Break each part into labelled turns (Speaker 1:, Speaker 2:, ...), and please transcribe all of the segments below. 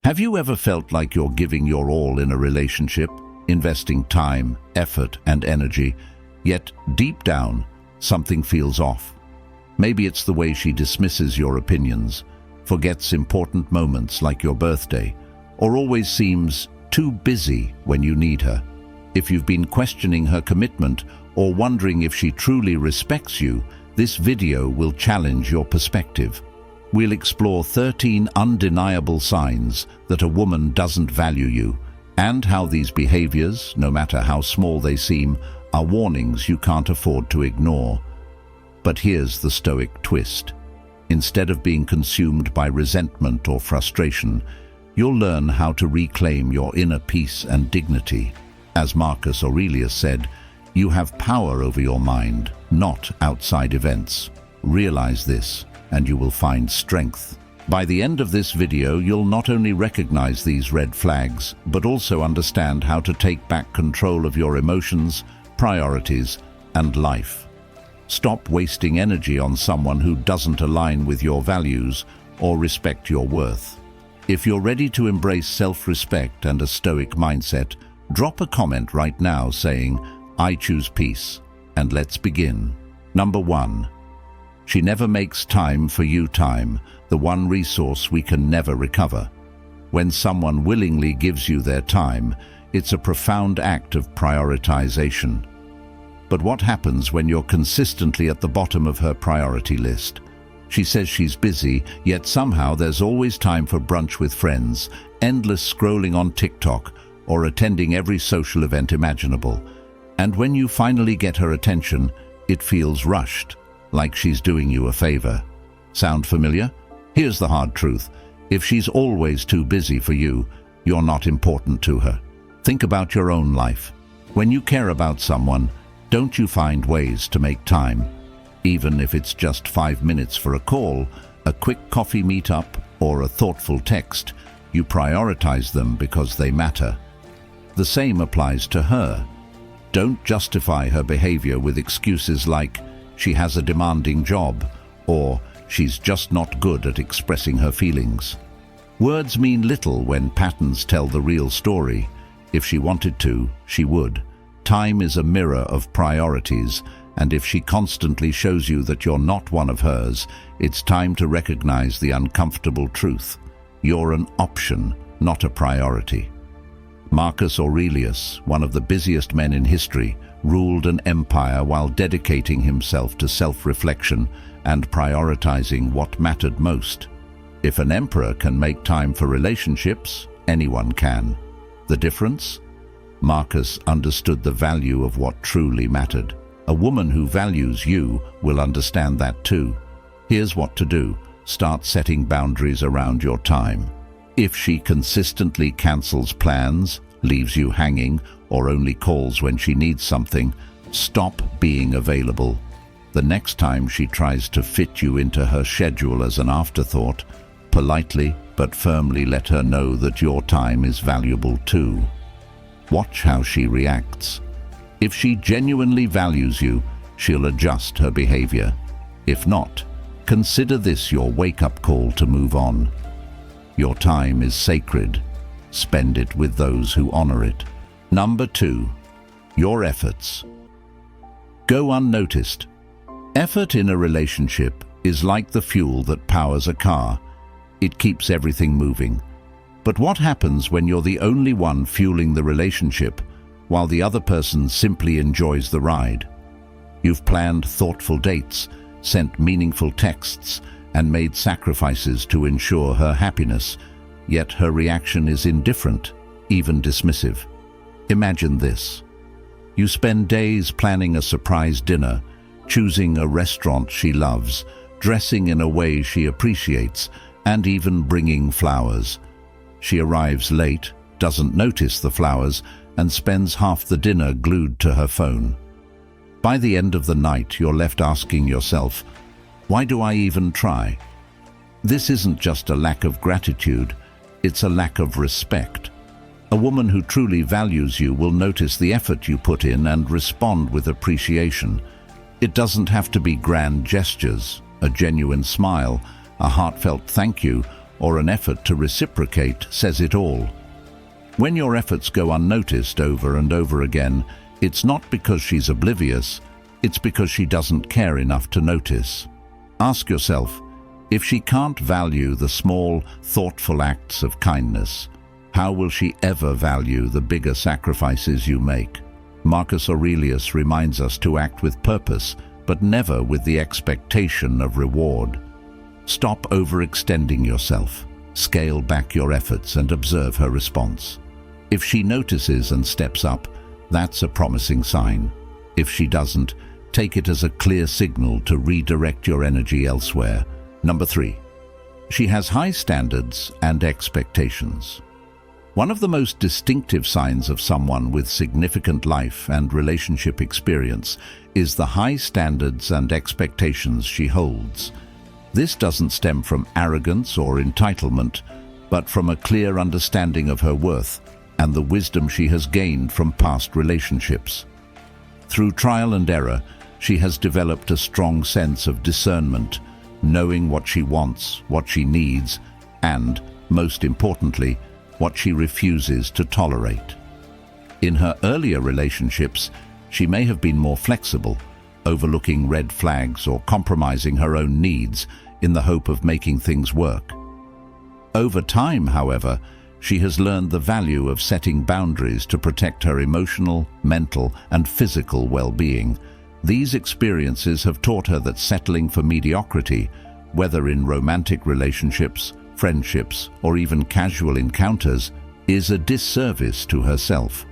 Speaker 1: Have you ever felt like you're giving your all in a relationship, investing time, effort, and energy, yet deep down, something feels off? Maybe it's the way she dismisses your opinions, forgets important moments like your birthday, or always seems too busy when you need her. If you've been questioning her commitment or wondering if she truly respects you, this video will challenge your perspective. We'll explore 13 undeniable signs that a woman doesn't value you, and how these behaviors, no matter how small they seem, are warnings you can't afford to ignore. But here's the Stoic twist. Instead of being consumed by resentment or frustration, you'll learn how to reclaim your inner peace and dignity. As Marcus Aurelius said, you have power over your mind, not outside events. Realize this, and you will find strength. By the end of this video, you'll not only recognize these red flags, but also understand how to take back control of your emotions, priorities, and life. Stop wasting energy on someone who doesn't align with your values or respect your worth. If you're ready to embrace self-respect and a Stoic mindset, drop a comment right now saying, "I choose peace," and let's begin. Number 1. She never makes time for you. Time, the one resource we can never recover. When someone willingly gives you their time, it's a profound act of prioritization. But what happens when you're consistently at the bottom of her priority list? She says she's busy, yet somehow there's always time for brunch with friends, endless scrolling on TikTok, or attending every social event imaginable. And when you finally get her attention, it feels rushed, like she's doing you a favor. Sound familiar? Here's the hard truth. If she's always too busy for you, you're not important to her. Think about your own life. When you care about someone, don't you find ways to make time? Even if it's just 5 minutes for a call, a quick coffee meetup, or a thoughtful text, you prioritize them because they matter. The same applies to her. Don't justify her behavior with excuses like, she has a demanding job, or she's just not good at expressing her feelings. Words mean little when patterns tell the real story. If she wanted to, she would. Time is a mirror of priorities, and if she constantly shows you that you're not one of hers, it's time to recognize the uncomfortable truth. You're an option, not a priority. Marcus Aurelius, one of the busiest men in history, ruled an empire while dedicating himself to self-reflection and prioritizing what mattered most. If an emperor can make time for relationships, anyone can. The difference? Marcus understood the value of what truly mattered. A woman who values you will understand that too. Here's what to do. Start setting boundaries around your time. If she consistently cancels plans, leaves you hanging, or only calls when she needs something, stop being available. The next time she tries to fit you into her schedule as an afterthought, politely but firmly let her know that your time is valuable too. Watch how she reacts. If she genuinely values you, she'll adjust her behavior. If not, consider this your wake-up call to move on. Your time is sacred. Spend it with those who honor it. Number 2. Your efforts. Go unnoticed. Effort in a relationship is like the fuel that powers a car. It keeps everything moving. But what happens when you're the only one fueling the relationship, while the other person simply enjoys the ride? You've planned thoughtful dates, sent meaningful texts, and made sacrifices to ensure her happiness, yet her reaction is indifferent, even dismissive. Imagine this. You spend days planning a surprise dinner, choosing a restaurant she loves, dressing in a way she appreciates, and even bringing flowers. She arrives late, doesn't notice the flowers, and spends half the dinner glued to her phone. By the end of the night, you're left asking yourself, why do I even try? This isn't just a lack of gratitude, it's a lack of respect. A woman who truly values you will notice the effort you put in and respond with appreciation. It doesn't have to be grand gestures, a genuine smile, a heartfelt thank you, or an effort to reciprocate says it all. When your efforts go unnoticed over and over again, it's not because she's oblivious, it's because she doesn't care enough to notice. Ask yourself, if she can't value the small, thoughtful acts of kindness, how will she ever value the bigger sacrifices you make? Marcus Aurelius reminds us to act with purpose, but never with the expectation of reward. Stop overextending yourself, scale back your efforts and observe her response. If she notices and steps up, that's a promising sign. If she doesn't, take it as a clear signal to redirect your energy elsewhere. Number 3. She has high standards and expectations. One of the most distinctive signs of someone with significant life and relationship experience is the high standards and expectations she holds. This doesn't stem from arrogance or entitlement, but from a clear understanding of her worth and the wisdom she has gained from past relationships. Through trial and error, she has developed a strong sense of discernment, knowing what she wants, what she needs, and, most importantly, what she refuses to tolerate. In her earlier relationships, she may have been more flexible, overlooking red flags or compromising her own needs in the hope of making things work. Over time, however, she has learned the value of setting boundaries to protect her emotional, mental, and physical well-being. These experiences have taught her that settling for mediocrity, whether in romantic relationships, friendships, or even casual encounters, is a disservice to herself.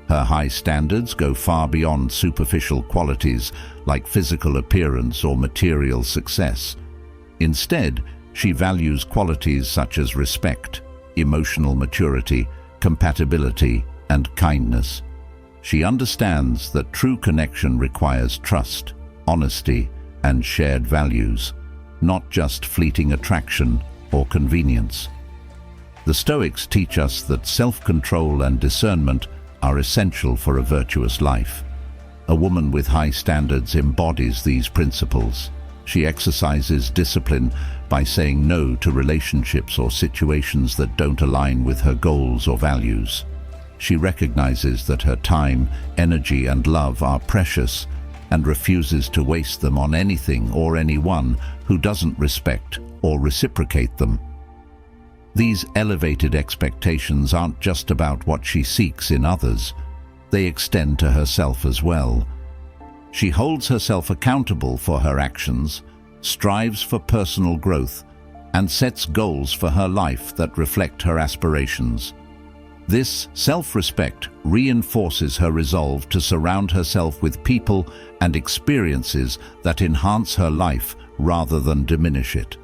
Speaker 1: Her high standards go far beyond superficial qualities like physical appearance or material success. Instead, she values qualities such as respect, emotional maturity, compatibility, and kindness. She understands that true connection requires trust, honesty, and shared values, not just fleeting attraction or convenience. The Stoics teach us that self-control and discernment are essential for a virtuous life. A woman with high standards embodies these principles. She exercises discipline by saying no to relationships or situations that don't align with her goals or values. She recognizes that her time, energy, and love are precious and refuses to waste them on anything or anyone who doesn't respect or reciprocate them. These elevated expectations aren't just about what she seeks in others. They extend to herself as well. She holds herself accountable for her actions, strives for personal growth, and sets goals for her life that reflect her aspirations. This self-respect reinforces her resolve to surround herself with people and experiences that enhance her life rather than diminish it.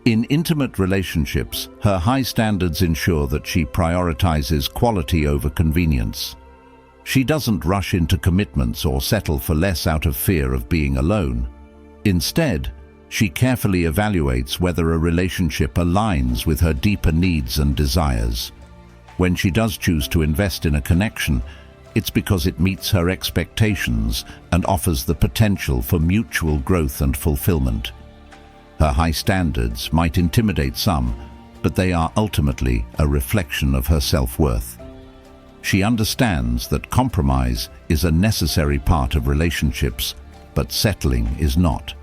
Speaker 1: In intimate relationships, her high standards ensure that she prioritizes quality over convenience. She doesn't rush into commitments or settle for less out of fear of being alone. Instead, she carefully evaluates whether a relationship aligns with her deeper needs and desires. When she does choose to invest in a connection, it's because it meets her expectations and offers the potential for mutual growth and fulfillment. Her high standards might intimidate some, but they are ultimately a reflection of her self-worth. She understands that compromise is a necessary part of relationships, but settling is not.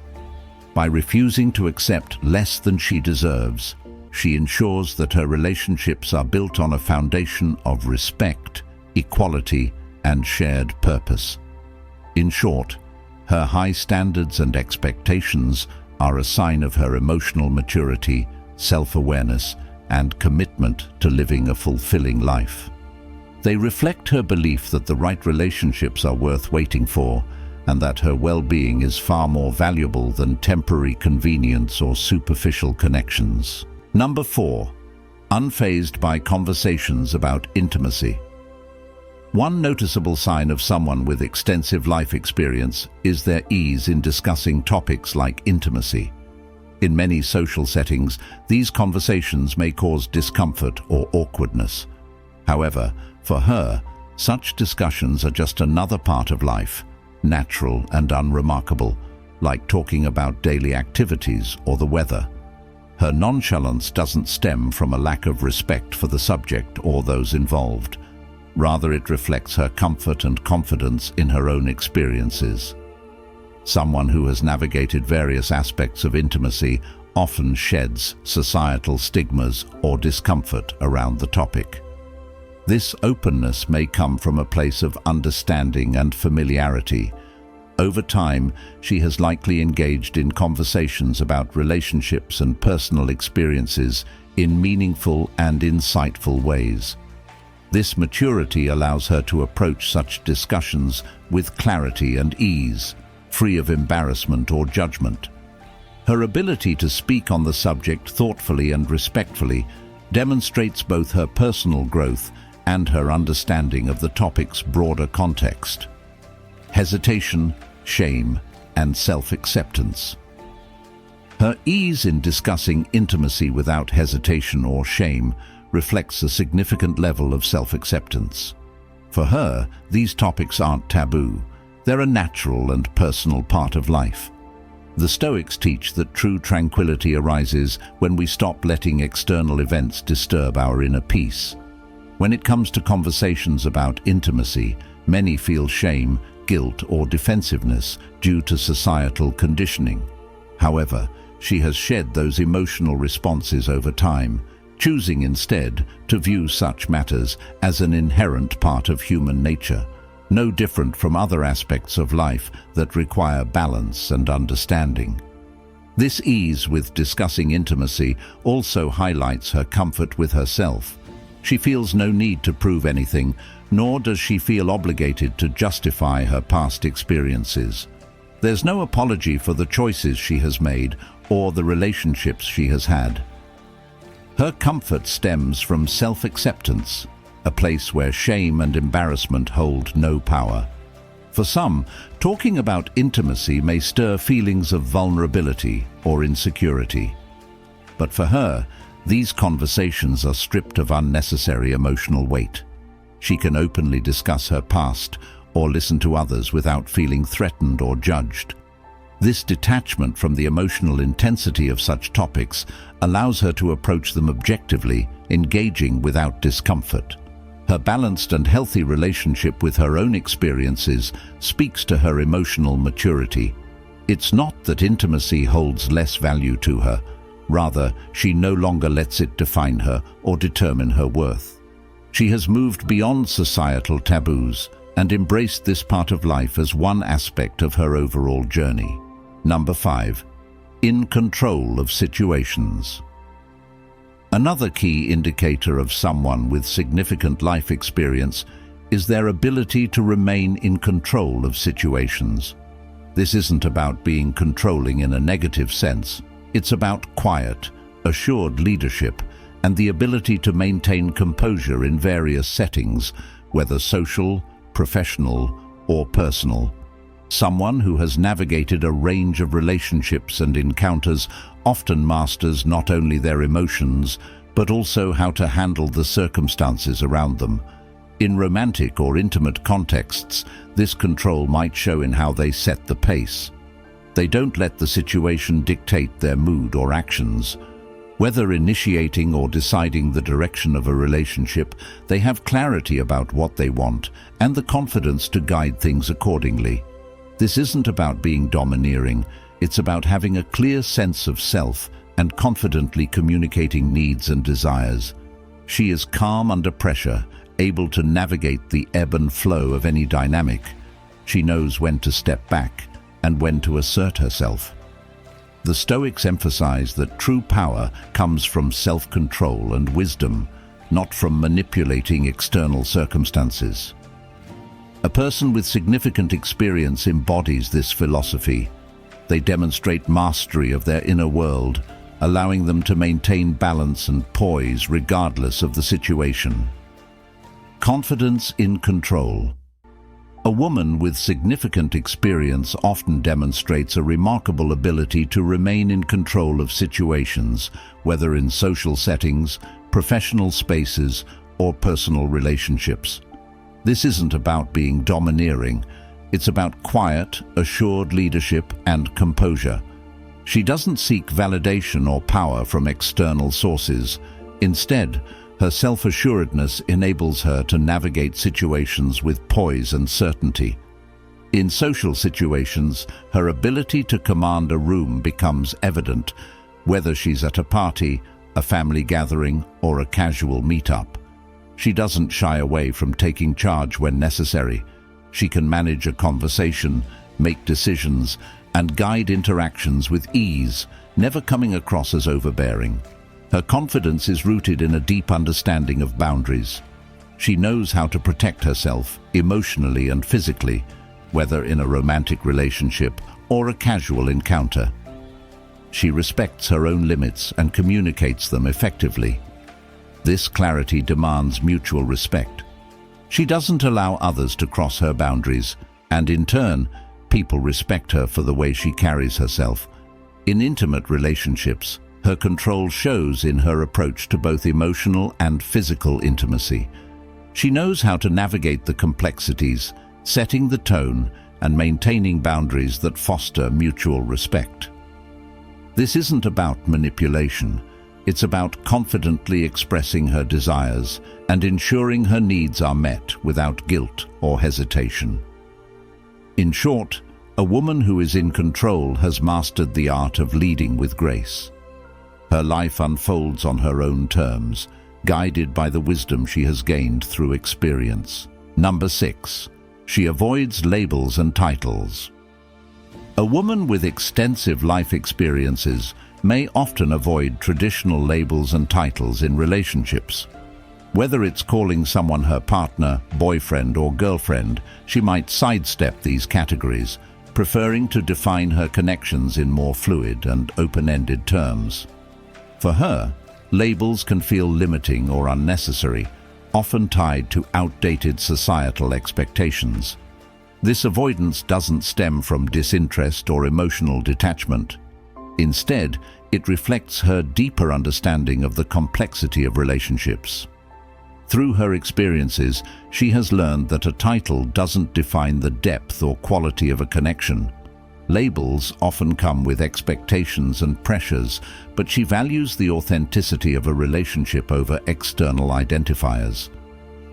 Speaker 1: By refusing to accept less than she deserves, she ensures that her relationships are built on a foundation of respect, equality, and shared purpose. In short, her high standards and expectations are a sign of her emotional maturity, self-awareness, and commitment to living a fulfilling life. They reflect her belief that the right relationships are worth waiting for, and that her well-being is far more valuable than temporary convenience or superficial connections. Number 4. Unfazed by conversations about intimacy. One noticeable sign of someone with extensive life experience is their ease in discussing topics like intimacy. In many social settings, these conversations may cause discomfort or awkwardness. However, for her, such discussions are just another part of life, natural and unremarkable, like talking about daily activities or the weather. Her nonchalance doesn't stem from a lack of respect for the subject or those involved. Rather, it reflects her comfort and confidence in her own experiences. Someone who has navigated various aspects of intimacy often sheds societal stigmas or discomfort around the topic. This openness may come from a place of understanding and familiarity. Over time, she has likely engaged in conversations about relationships and personal experiences in meaningful and insightful ways. This maturity allows her to approach such discussions with clarity and ease, free of embarrassment or judgment. Her ability to speak on the subject thoughtfully and respectfully demonstrates both her personal growth and her understanding of the topic's broader context. Hesitation, shame, and self-acceptance. Her ease in discussing intimacy without hesitation or shame reflects a significant level of self-acceptance. For her, these topics aren't taboo. They're a natural and personal part of life. The Stoics teach that true tranquility arises when we stop letting external events disturb our inner peace. When it comes to conversations about intimacy, many feel shame, guilt, or defensiveness due to societal conditioning. However, she has shed those emotional responses over time, choosing instead to view such matters as an inherent part of human nature, no different from other aspects of life that require balance and understanding. This ease with discussing intimacy also highlights her comfort with herself. She feels no need to prove anything, nor does she feel obligated to justify her past experiences. There's no apology for the choices she has made or the relationships she has had. Her comfort stems from self-acceptance, a place where shame and embarrassment hold no power. For some, talking about intimacy may stir feelings of vulnerability or insecurity. But for her, these conversations are stripped of unnecessary emotional weight. She can openly discuss her past or listen to others without feeling threatened or judged. This detachment from the emotional intensity of such topics allows her to approach them objectively, engaging without discomfort. Her balanced and healthy relationship with her own experiences speaks to her emotional maturity. It's not that intimacy holds less value to her. Rather, she no longer lets it define her or determine her worth. She has moved beyond societal taboos and embraced this part of life as one aspect of her overall journey. Number 5. In control of situations. Another key indicator of someone with significant life experience is their ability to remain in control of situations. This isn't about being controlling in a negative sense. It's about quiet, assured leadership and the ability to maintain composure in various settings, whether social, professional, or personal. Someone who has navigated a range of relationships and encounters often masters not only their emotions, but also how to handle the circumstances around them. In romantic or intimate contexts, this control might show in how they set the pace. They don't let the situation dictate their mood or actions. Whether initiating or deciding the direction of a relationship, they have clarity about what they want and the confidence to guide things accordingly. This isn't about being domineering, it's about having a clear sense of self and confidently communicating needs and desires. She is calm under pressure, able to navigate the ebb and flow of any dynamic. She knows when to step back and when to assert herself. The Stoics emphasize that true power comes from self-control and wisdom, not from manipulating external circumstances. A person with significant experience embodies this philosophy. They demonstrate mastery of their inner world, allowing them to maintain balance and poise regardless of the situation. Confidence in control. A woman with significant experience often demonstrates a remarkable ability to remain in control of situations, whether in social settings, professional spaces, or personal relationships. This isn't about being domineering, it's about quiet, assured leadership and composure. She doesn't seek validation or power from external sources. Instead, her self-assuredness enables her to navigate situations with poise and certainty. In social situations, her ability to command a room becomes evident, whether she's at a party, a family gathering, or a casual meetup. She doesn't shy away from taking charge when necessary. She can manage a conversation, make decisions, and guide interactions with ease, never coming across as overbearing. Her confidence is rooted in a deep understanding of boundaries. She knows how to protect herself emotionally and physically, whether in a romantic relationship or a casual encounter. She respects her own limits and communicates them effectively. This clarity demands mutual respect. She doesn't allow others to cross her boundaries, and in turn, people respect her for the way she carries herself. In intimate relationships, her control shows in her approach to both emotional and physical intimacy. She knows how to navigate the complexities, setting the tone and maintaining boundaries that foster mutual respect. This isn't about manipulation. It's about confidently expressing her desires and ensuring her needs are met without guilt or hesitation. In short, a woman who is in control has mastered the art of leading with grace. Her life unfolds on her own terms, guided by the wisdom she has gained through experience. Number 6. She avoids labels and titles. A woman with extensive life experiences may often avoid traditional labels and titles in relationships. Whether it's calling someone her partner, boyfriend, or girlfriend, she might sidestep these categories, preferring to define her connections in more fluid and open-ended terms. For her, labels can feel limiting or unnecessary, often tied to outdated societal expectations. This avoidance doesn't stem from disinterest or emotional detachment. Instead, it reflects her deeper understanding of the complexity of relationships. Through her experiences, she has learned that a title doesn't define the depth or quality of a connection. Labels often come with expectations and pressures, but she values the authenticity of a relationship over external identifiers.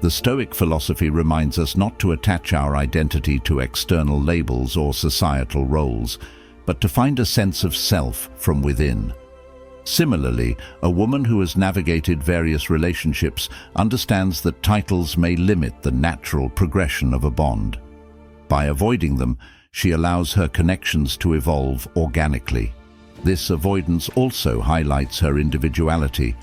Speaker 1: The Stoic philosophy reminds us not to attach our identity to external labels or societal roles, but to find a sense of self from within. Similarly, a woman who has navigated various relationships understands that titles may limit the natural progression of a bond. By avoiding them, she allows her connections to evolve organically. This avoidance also highlights her individuality.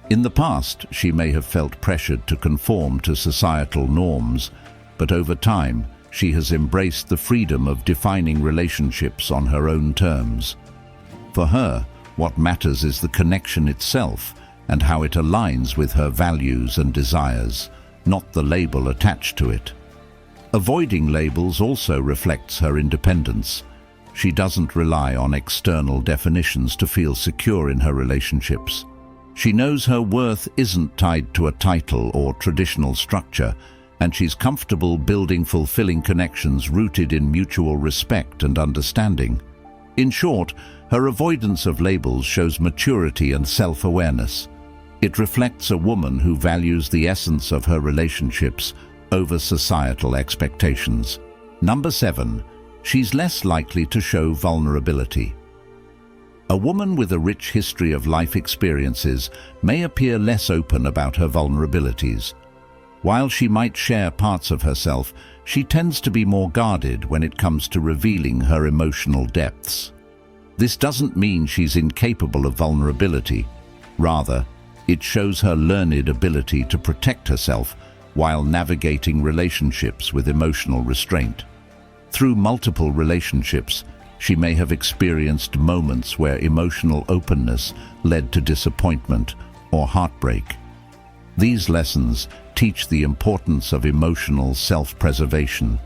Speaker 1: In the past, she may have felt pressured to conform to societal norms, but over time, she has embraced the freedom of defining relationships on her own terms. For her, what matters is the connection itself and how it aligns with her values and desires, not the label attached to it. Avoiding labels also reflects her independence. She doesn't rely on external definitions to feel secure in her relationships. She knows her worth isn't tied to a title or traditional structure, and she's comfortable building fulfilling connections rooted in mutual respect and understanding. In short, her avoidance of labels shows maturity and self-awareness. It reflects a woman who values the essence of her relationships over societal expectations. Number 7. She's less likely to show vulnerability. A woman with a rich history of life experiences may appear less open about her vulnerabilities. While she might share parts of herself, she tends to be more guarded when it comes to revealing her emotional depths. This doesn't mean she's incapable of vulnerability. Rather, it shows her learned ability to protect herself while navigating relationships with emotional restraint. Through multiple relationships, she may have experienced moments where emotional openness led to disappointment or heartbreak. These lessons teach the importance of emotional self-preservation.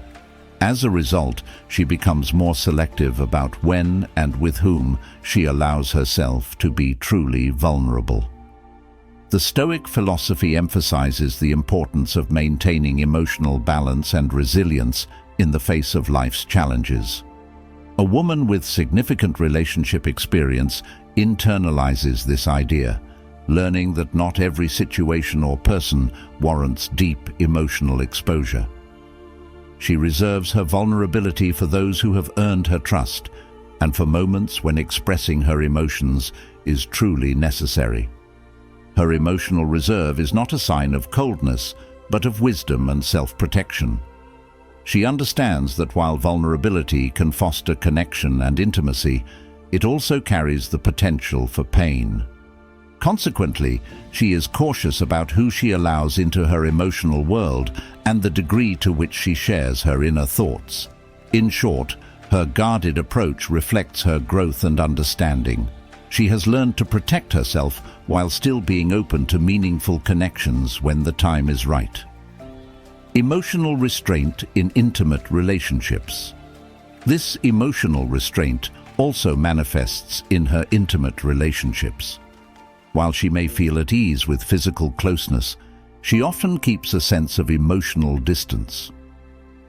Speaker 1: As a result, she becomes more selective about when and with whom she allows herself to be truly vulnerable. The Stoic philosophy emphasizes the importance of maintaining emotional balance and resilience in the face of life's challenges. A woman with significant relationship experience internalizes this idea, learning that not every situation or person warrants deep emotional exposure. She reserves her vulnerability for those who have earned her trust, and for moments when expressing her emotions is truly necessary. Her emotional reserve is not a sign of coldness, but of wisdom and self-protection. She understands that while vulnerability can foster connection and intimacy, it also carries the potential for pain. Consequently, she is cautious about who she allows into her emotional world and the degree to which she shares her inner thoughts. In short, her guarded approach reflects her growth and understanding. She has learned to protect herself while still being open to meaningful connections when the time is right. Emotional restraint in intimate relationships. This emotional restraint also manifests in her intimate relationships. While she may feel at ease with physical closeness, she often keeps a sense of emotional distance.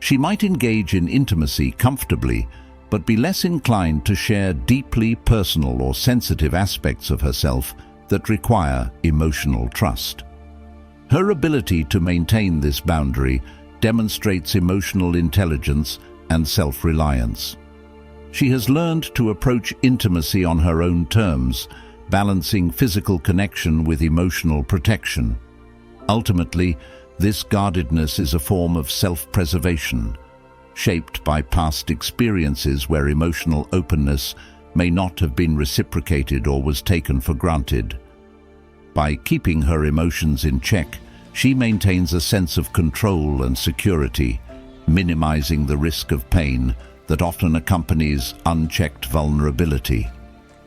Speaker 1: She might engage in intimacy comfortably, but be less inclined to share deeply personal or sensitive aspects of herself that require emotional trust. Her ability to maintain this boundary demonstrates emotional intelligence and self-reliance. She has learned to approach intimacy on her own terms, balancing physical connection with emotional protection. Ultimately, this guardedness is a form of self-preservation, shaped by past experiences where emotional openness may not have been reciprocated or was taken for granted. By keeping her emotions in check, she maintains a sense of control and security, minimizing the risk of pain that often accompanies unchecked vulnerability.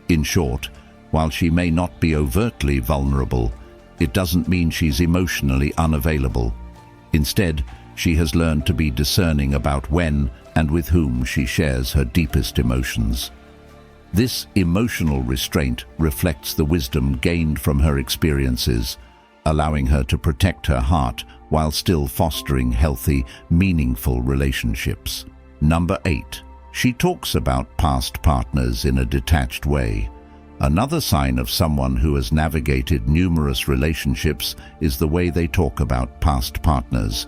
Speaker 1: In short, while she may not be overtly vulnerable, it doesn't mean she's emotionally unavailable. Instead, she has learned to be discerning about when and with whom she shares her deepest emotions. This emotional restraint reflects the wisdom gained from her experiences, allowing her to protect her heart while still fostering healthy, meaningful relationships. Number 8. She talks about past partners in a detached way. Another sign of someone who has navigated numerous relationships is the way they talk about past partners.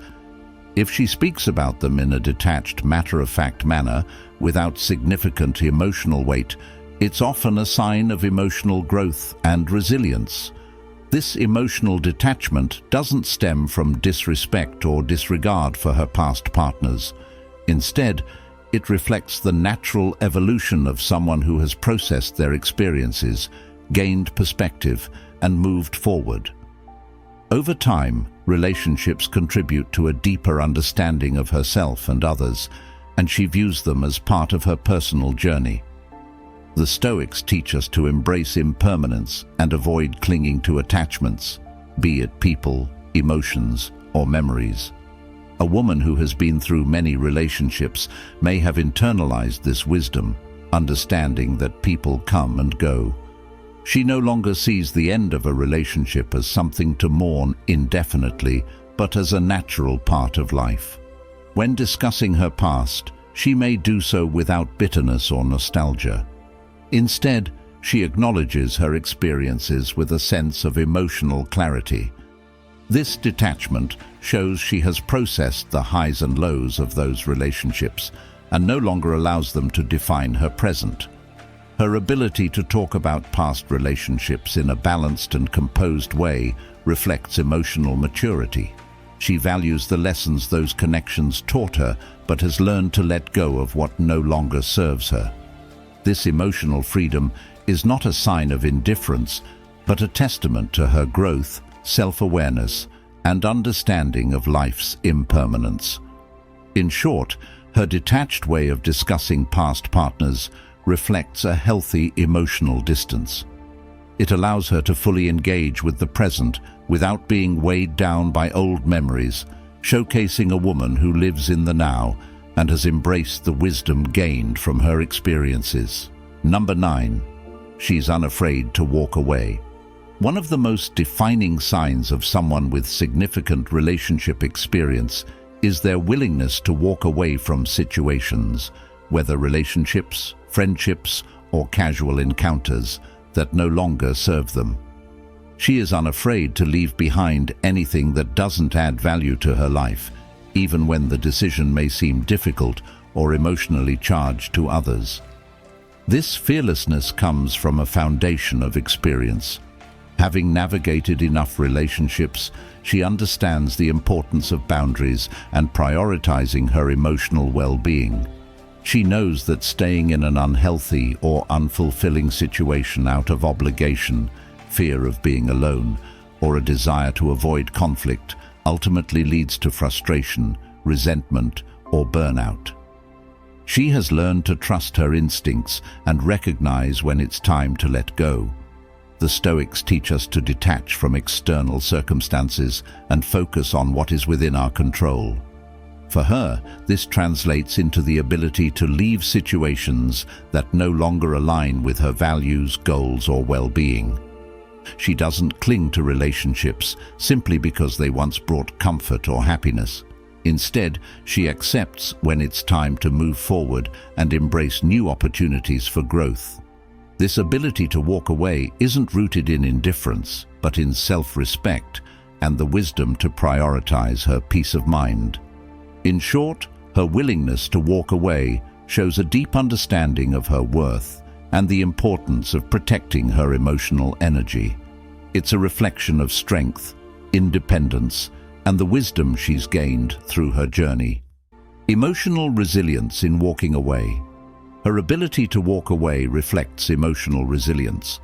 Speaker 1: If she speaks about them in a detached, matter-of-fact manner, without significant emotional weight, it's often a sign of emotional growth and resilience. This emotional detachment doesn't stem from disrespect or disregard for her past partners. Instead, it reflects the natural evolution of someone who has processed their experiences, gained perspective, and moved forward. Over time, relationships contribute to a deeper understanding of herself and others, and she views them as part of her personal journey. The Stoics teach us to embrace impermanence and avoid clinging to attachments, be it people, emotions, or memories. A woman who has been through many relationships may have internalized this wisdom, understanding that people come and go. She no longer sees the end of a relationship as something to mourn indefinitely, but as a natural part of life. When discussing her past, she may do so without bitterness or nostalgia. Instead, she acknowledges her experiences with a sense of emotional clarity. This detachment shows she has processed the highs and lows of those relationships and no longer allows them to define her present. Her ability to talk about past relationships in a balanced and composed way reflects emotional maturity. She values the lessons those connections taught her, but has learned to let go of what no longer serves her. This emotional freedom is not a sign of indifference, but a testament to her growth, self-awareness, and understanding of life's impermanence. In short, her detached way of discussing past partners reflects a healthy emotional distance. It allows her to fully engage with the present without being weighed down by old memories, showcasing a woman who lives in the now and has embraced the wisdom gained from her experiences. Number 9. She's unafraid to walk away. One of the most defining signs of someone with significant relationship experience is their willingness to walk away from situations, whether relationships, friendships, or casual encounters that no longer serve them. She is unafraid to leave behind anything that doesn't add value to her life, even when the decision may seem difficult or emotionally charged to others. This fearlessness comes from a foundation of experience. Having navigated enough relationships, she understands the importance of boundaries and prioritizing her emotional well-being. She knows that staying in an unhealthy or unfulfilling situation out of obligation, fear of being alone, or a desire to avoid conflict ultimately leads to frustration, resentment, or burnout. She has learned to trust her instincts and recognize when it's time to let go. The Stoics teach us to detach from external circumstances and focus on what is within our control. For her, this translates into the ability to leave situations that no longer align with her values, goals, or well-being. She doesn't cling to relationships simply because they once brought comfort or happiness. Instead, she accepts when it's time to move forward and embrace new opportunities for growth. This ability to walk away isn't rooted in indifference, but in self-respect and the wisdom to prioritize her peace of mind. In short, her willingness to walk away shows a deep understanding of her worth and the importance of protecting her emotional energy. It's a reflection of strength, independence, and the wisdom she's gained through her journey. Emotional resilience in walking away. Her ability to walk away reflects emotional resilience.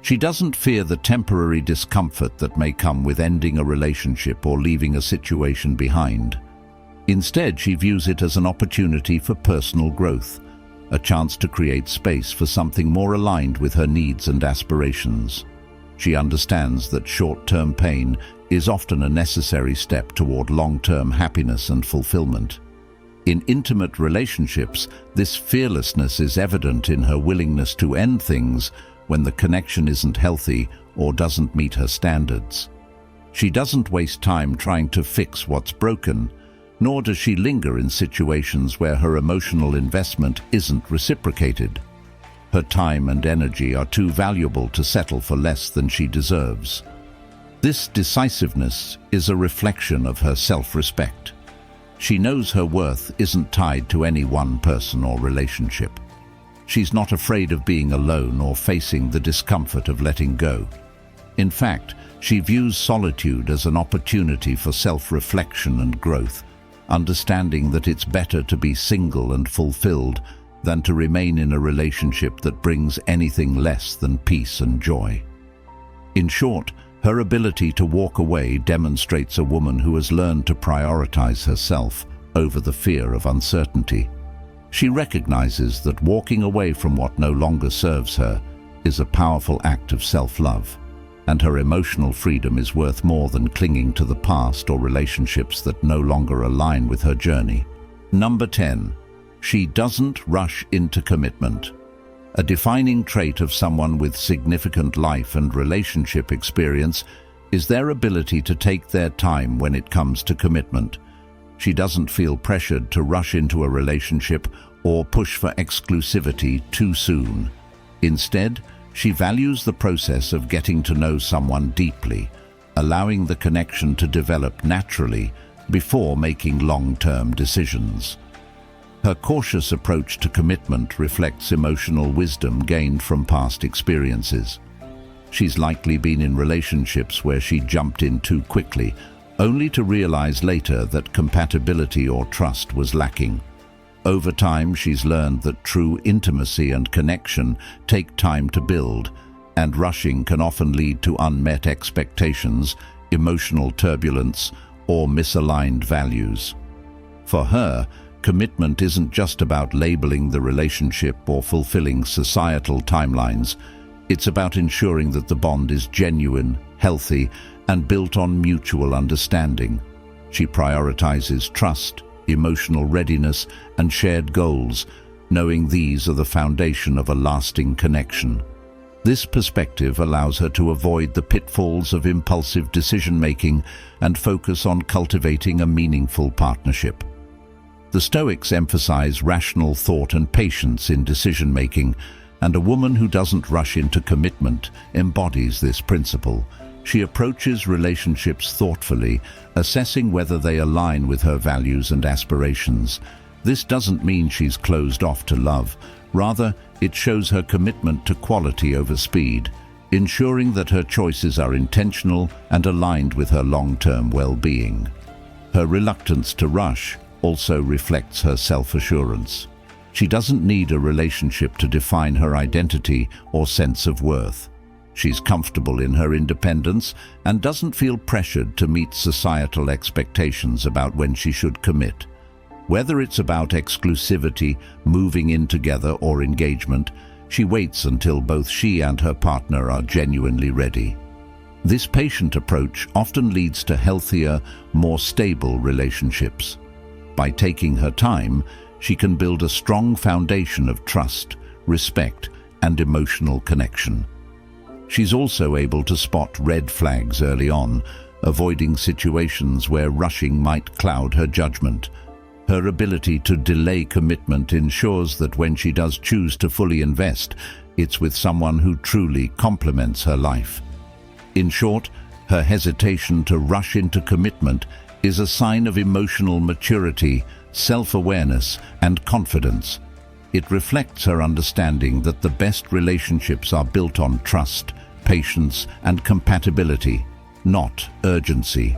Speaker 1: She doesn't fear the temporary discomfort that may come with ending a relationship or leaving a situation behind. Instead, she views it as an opportunity for personal growth, a chance to create space for something more aligned with her needs and aspirations. She understands that short-term pain is often a necessary step toward long-term happiness and fulfillment. In intimate relationships, this fearlessness is evident in her willingness to end things when the connection isn't healthy or doesn't meet her standards. She doesn't waste time trying to fix what's broken, nor does she linger in situations where her emotional investment isn't reciprocated. Her time and energy are too valuable to settle for less than she deserves. This decisiveness is a reflection of her self-respect. She knows her worth isn't tied to any one person or relationship. She's not afraid of being alone or facing the discomfort of letting go. In fact, she views solitude as an opportunity for self-reflection and growth, understanding that it's better to be single and fulfilled than to remain in a relationship that brings anything less than peace and joy. In short, her ability to walk away demonstrates a woman who has learned to prioritize herself over the fear of uncertainty. She recognizes that walking away from what no longer serves her is a powerful act of self-love, and her emotional freedom is worth more than clinging to the past or relationships that no longer align with her journey. Number 10. She doesn't rush into commitment. A defining trait of someone with significant life and relationship experience is their ability to take their time when it comes to commitment. She doesn't feel pressured to rush into a relationship or push for exclusivity too soon. Instead, she values the process of getting to know someone deeply, allowing the connection to develop naturally before making long-term decisions. Her cautious approach to commitment reflects emotional wisdom gained from past experiences. She's likely been in relationships where she jumped in too quickly, only to realize later that compatibility or trust was lacking. Over time, she's learned that true intimacy and connection take time to build, and rushing can often lead to unmet expectations, emotional turbulence, or misaligned values. For her, commitment isn't just about labeling the relationship or fulfilling societal timelines. It's about ensuring that the bond is genuine, healthy, and built on mutual understanding. She prioritizes trust, emotional readiness, and shared goals, knowing these are the foundation of a lasting connection. This perspective allows her to avoid the pitfalls of impulsive decision-making and focus on cultivating a meaningful partnership. The Stoics emphasize rational thought and patience in decision-making, and a woman who doesn't rush into commitment embodies this principle. She approaches relationships thoughtfully, assessing whether they align with her values and aspirations. This doesn't mean she's closed off to love. Rather, it shows her commitment to quality over speed, ensuring that her choices are intentional and aligned with her long-term well-being. Her reluctance to rush also reflects her self-assurance. She doesn't need a relationship to define her identity or sense of worth. She's comfortable in her independence and doesn't feel pressured to meet societal expectations about when she should commit. Whether it's about exclusivity, moving in together, or engagement, she waits until both she and her partner are genuinely ready. This patient approach often leads to healthier, more stable relationships. By taking her time, she can build a strong foundation of trust, respect, and emotional connection. She's also able to spot red flags early on, avoiding situations where rushing might cloud her judgment. Her ability to delay commitment ensures that when she does choose to fully invest, it's with someone who truly complements her life. In short, her hesitation to rush into commitment is a sign of emotional maturity, self-awareness, and confidence. It reflects her understanding that the best relationships are built on trust, patience, and compatibility, not urgency.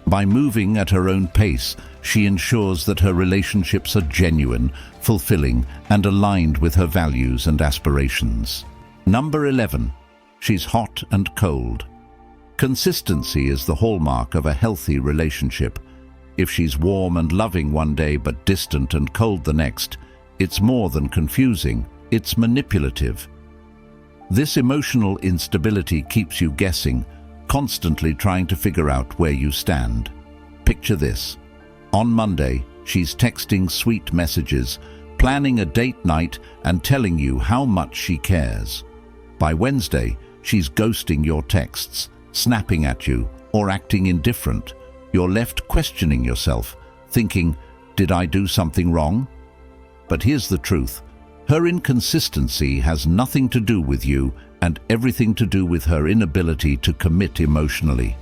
Speaker 1: By moving at her own pace, she ensures that her relationships are genuine, fulfilling, and aligned with her values and aspirations. Number 11. She's hot and cold. Consistency is the hallmark of a healthy relationship. If she's warm and loving one day but distant and cold the next, it's more than confusing, it's manipulative. This emotional instability keeps you guessing, constantly trying to figure out where you stand. Picture this. On Monday, she's texting sweet messages, planning a date night, and telling you how much she cares. By Wednesday, she's ghosting your texts, snapping at you, or acting indifferent. You're left questioning yourself, thinking, did I do something wrong? But here's the truth. Her inconsistency has nothing to do with you and everything to do with her inability to commit emotionally.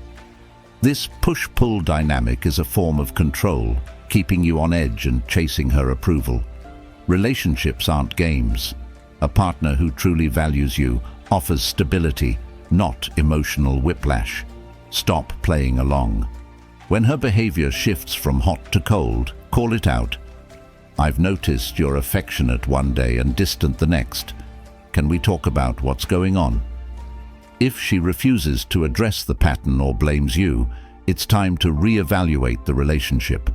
Speaker 1: This push-pull dynamic is a form of control, keeping you on edge and chasing her approval. Relationships aren't games. A partner who truly values you offers stability, not emotional whiplash. Stop playing along. When her behavior shifts from hot to cold, call it out. I've noticed you're affectionate one day and distant the next. Can we talk about what's going on? If she refuses to address the pattern or blames you, it's time to reevaluate the relationship.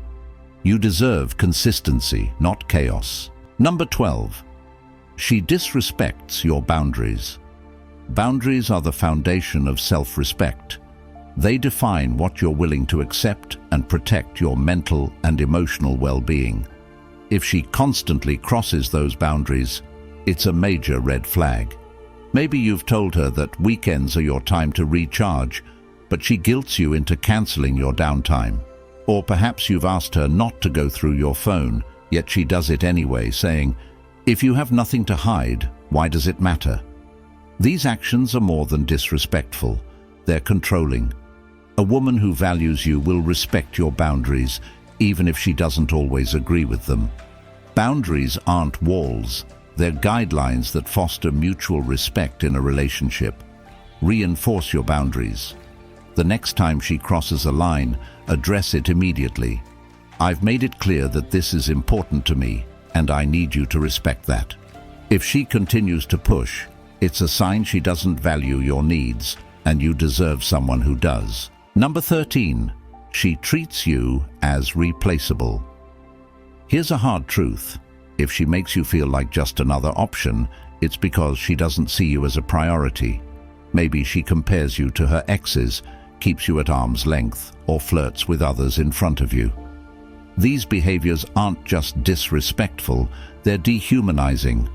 Speaker 1: You deserve consistency, not chaos. Number 12. She disrespects your boundaries. Boundaries are the foundation of self-respect. They define what you're willing to accept and protect your mental and emotional well-being. If she constantly crosses those boundaries, it's a major red flag. Maybe you've told her that weekends are your time to recharge, but she guilts you into canceling your downtime. Or perhaps you've asked her not to go through your phone, yet she does it anyway, saying, if you have nothing to hide, why does it matter? These actions are more than disrespectful. They're controlling. A woman who values you will respect your boundaries, even if she doesn't always agree with them. Boundaries aren't walls. They're guidelines that foster mutual respect in a relationship. Reinforce your boundaries. The next time she crosses a line, address it immediately. I've made it clear that this is important to me, and I need you to respect that. If she continues to push, it's a sign she doesn't value your needs, and you deserve someone who does. Number 13. She treats you as replaceable. Here's a hard truth. If she makes you feel like just another option, it's because she doesn't see you as a priority. Maybe she compares you to her exes, keeps you at arm's length, or flirts with others in front of you. These behaviors aren't just disrespectful, they're dehumanizing.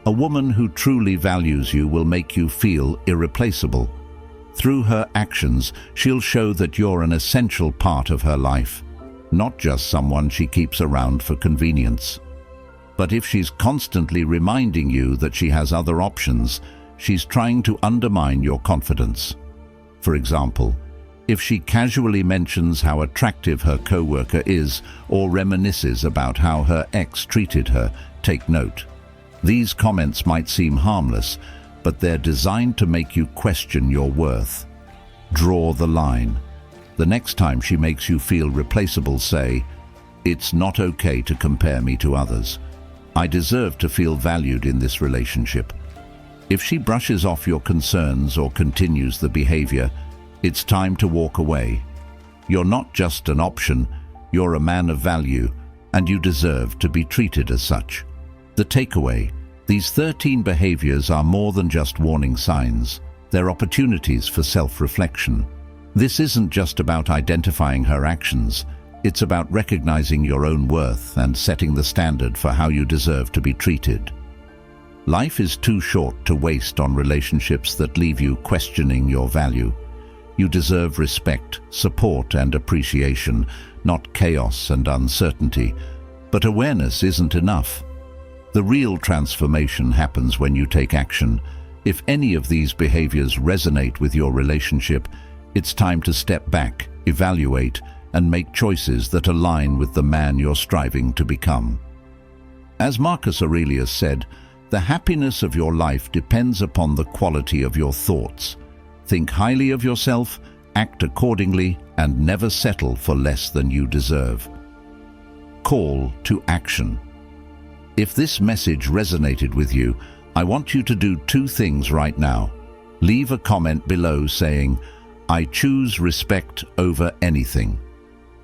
Speaker 1: A woman who truly values you will make you feel irreplaceable. Through her actions, she'll show that you're an essential part of her life. not just someone she keeps around for convenience. But if she's constantly reminding you that she has other options, she's trying to undermine your confidence. For example, if she casually mentions how attractive her coworker is or reminisces about how her ex treated her, take note. These comments might seem harmless, but they're designed to make you question your worth. Draw the line. The next time she makes you feel replaceable, say, "It's not okay to compare me to others. I deserve to feel valued in this relationship." If she brushes off your concerns or continues the behavior, it's time to walk away. You're not just an option, you're a man of value, and you deserve to be treated as such. The takeaway: these 13 behaviors are more than just warning signs. They're opportunities for self-reflection. This isn't just about identifying her actions, it's about recognizing your own worth and setting the standard for how you deserve to be treated. Life is too short to waste on relationships that leave you questioning your value. You deserve respect, support, and appreciation, not chaos and uncertainty. But awareness isn't enough. The real transformation happens when you take action. If any of these behaviors resonate with your relationship, it's time to step back, evaluate, and make choices that align with the man you're striving to become. As Marcus Aurelius said, the happiness of your life depends upon the quality of your thoughts. Think highly of yourself, act accordingly, and never settle for less than you deserve. Call to action. If this message resonated with you, I want you to do 2 things right now. Leave a comment below saying, "I choose respect over anything."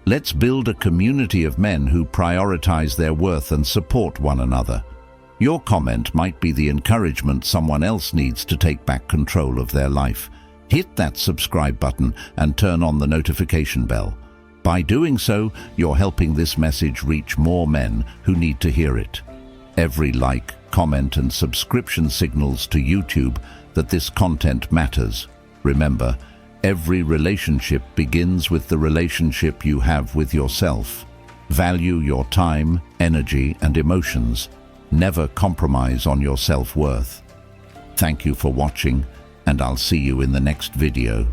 Speaker 1: Let's build a community of men who prioritize their worth and support one another. Your comment might be the encouragement someone else needs to take back control of their life. Hit that subscribe button and turn on the notification bell. By doing so, you're helping this message reach more men who need to hear it. Every like, comment, and subscription signals to YouTube that this content matters. Remember, every relationship begins with the relationship you have with yourself. Value your time, energy, and emotions. Never compromise on your self-worth. Thank you for watching, and I'll see you in the next video.